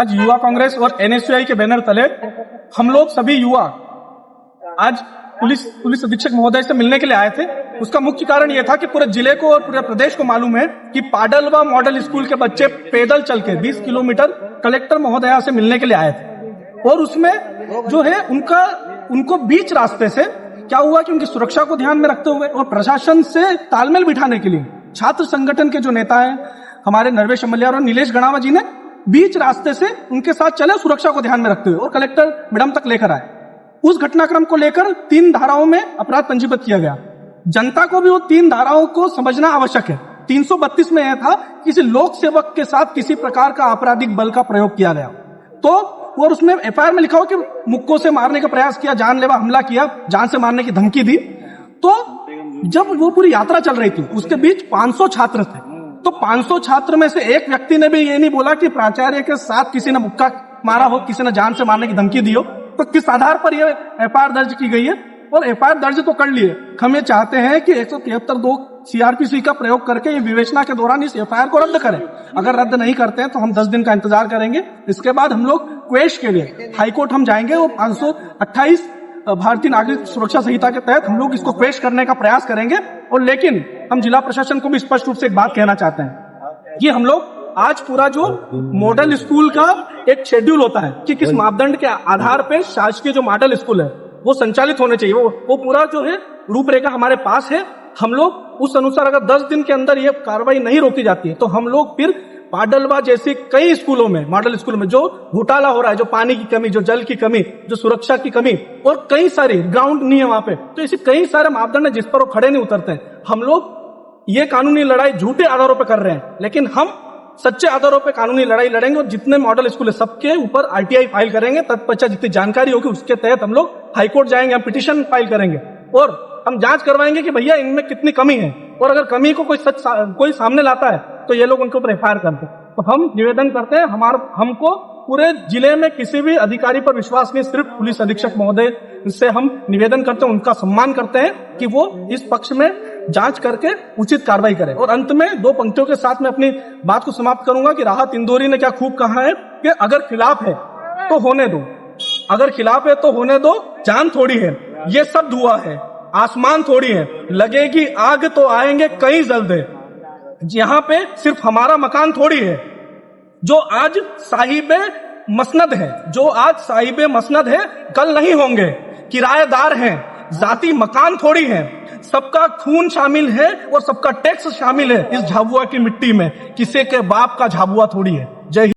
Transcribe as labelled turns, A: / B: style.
A: आज युवा कांग्रेस और एनएसयूआई के बैनर तले हम लोग सभी युवा आज पुलिस अधीक्षक महोदय से मिलने के लिए आए थे। उसका मुख्य कारण यह था कि पूरे जिले को और पूरे प्रदेश को मालूम है कि पाडलवा मॉडल स्कूल के बच्चे पैदल चल के 20 किलोमीटर कलेक्टर महोदया से मिलने के लिए आए थे, और उसमें जो है उनको बीच रास्ते से क्या हुआ कि उनकी सुरक्षा को ध्यान में रखते हुए और प्रशासन से तालमेल बिठाने के लिए छात्र संगठन के जो नेता हैं हमारे नरवेश अमलियार और नीलेश गणावा जी ने बीच रास्ते से उनके साथ चले, सुरक्षा को ध्यान में रखते हुए, और कलेक्टर मैडम तक लेकर आए। उस घटनाक्रम को लेकर 3 धाराओं में अपराध पंजीबद्ध किया गया। जनता को भी वो 3 धाराओं को समझना आवश्यक है। 332 में यह था किसी लोक सेवक के साथ किसी प्रकार का आपराधिक बल का प्रयोग किया गया, तो और उसमें एफआईआर में लिखा हो कि मुक्कों से मारने का प्रयास किया, जानलेवा हमला किया, जान से मारने की धमकी दी। तो जब वो पूरी यात्रा चल रही थी उसके बीच 500 छात्र थे, तो 500 छात्र में से एक व्यक्ति ने भी ये नहीं बोला कि प्राचार्य के साथ किसी ने मुक्का मारा हो, किसी ने जान से मारने की धमकी दी हो। तो किस आधार पर यह एफआईआर दर्ज की गई है? और एफआईआर दर्ज तो कर लिए, हम ये चाहते हैं कि 173(2) सीआरपीसी का प्रयोग करके ये विवेचना के दौरान इस एफआईआर को रद्द करें। अगर रद्द नहीं करते हैं तो हम 10 दिन का इंतजार करेंगे। इसके बाद हम लोग क्वेश के लिए हाईकोर्ट हम जाएंगे और 528 भारतीय नागरिक सुरक्षा संहिता के तहत हम लोग इसको पेश करने का प्रयास करेंगे। और लेकिन हम जिला प्रशासन को भी स्पष्ट रूप से एक बात कहना चाहते हैं कि हम लोग आज पूरा जो मॉडल स्कूल का एक शेड्यूल होता है कि किस मापदंड के आधार पे शासकीय जो मॉडल स्कूल है वो संचालित होने चाहिए, वो पूरा जो है रूपरेखा हमारे पास है। हम लोग उस अनुसार अगर 10 दिन के अंदर ये कार्रवाई नहीं रोकी जाती है तो हम लोग फिर पाडलवा जैसी कई स्कूलों में, मॉडल स्कूलों में जो घोटाला हो रहा है, जो पानी की कमी, जो जल की कमी, जो सुरक्षा की कमी, और कई सारी ग्राउंड नहीं है वहां पे, तो ऐसे कई सारे मापदंड है जिस पर वो खड़े नहीं उतरते हैं। हम लोग ये कानूनी लड़ाई झूठे आधारों पर कर रहे हैं, लेकिन हम सच्चे आधारों पर कानूनी लड़ाई लड़ेंगे और जितने मॉडल स्कूल है सबके ऊपर आरटीआई फाइल करेंगे। तत्पश्चात जितनी जानकारी होगी उसके तहत हम लोग हाईकोर्ट जाएंगे, हम पिटीशन फाइल करेंगे और हम जांच करवाएंगे कि भैया इनमें कितनी कमी है, और अगर कमी को कोई सामने लाता है तो ये लोग उनके ऊपर एफआईआर करते हैं। तो हम निवेदन करते हैं, हमको पूरे जिले में किसी भी अधिकारी पर विश्वास नहीं, सिर्फ पुलिस अधीक्षक महोदय से हम निवेदन करते हैं, उनका सम्मान करते हैं कि वो इस पक्ष में जांच करके उचित कार्रवाई करें। और अंत में 2 पंक्तियों के साथ मैं अपनी बात को समाप्त करूंगा कि राहत इंदौरी ने क्या खूब कहा है कि अगर खिलाफ है तो होने दो, अगर खिलाफ है तो होने दो, जान थोड़ी है, ये सब धुआं है, आसमान थोड़ी है, लगेगी आग तो आएंगे कई जल्द, यहाँ पे सिर्फ हमारा मकान थोड़ी है। जो आज साहिबे मसनद है, जो आज साहिबे मसनद है, कल नहीं होंगे, किराएदार हैं, जाती मकान थोड़ी है, सबका खून शामिल है और सबका टैक्स शामिल है इस झाबुआ की मिट्टी में, किसी के बाप का झाबुआ थोड़ी है। जय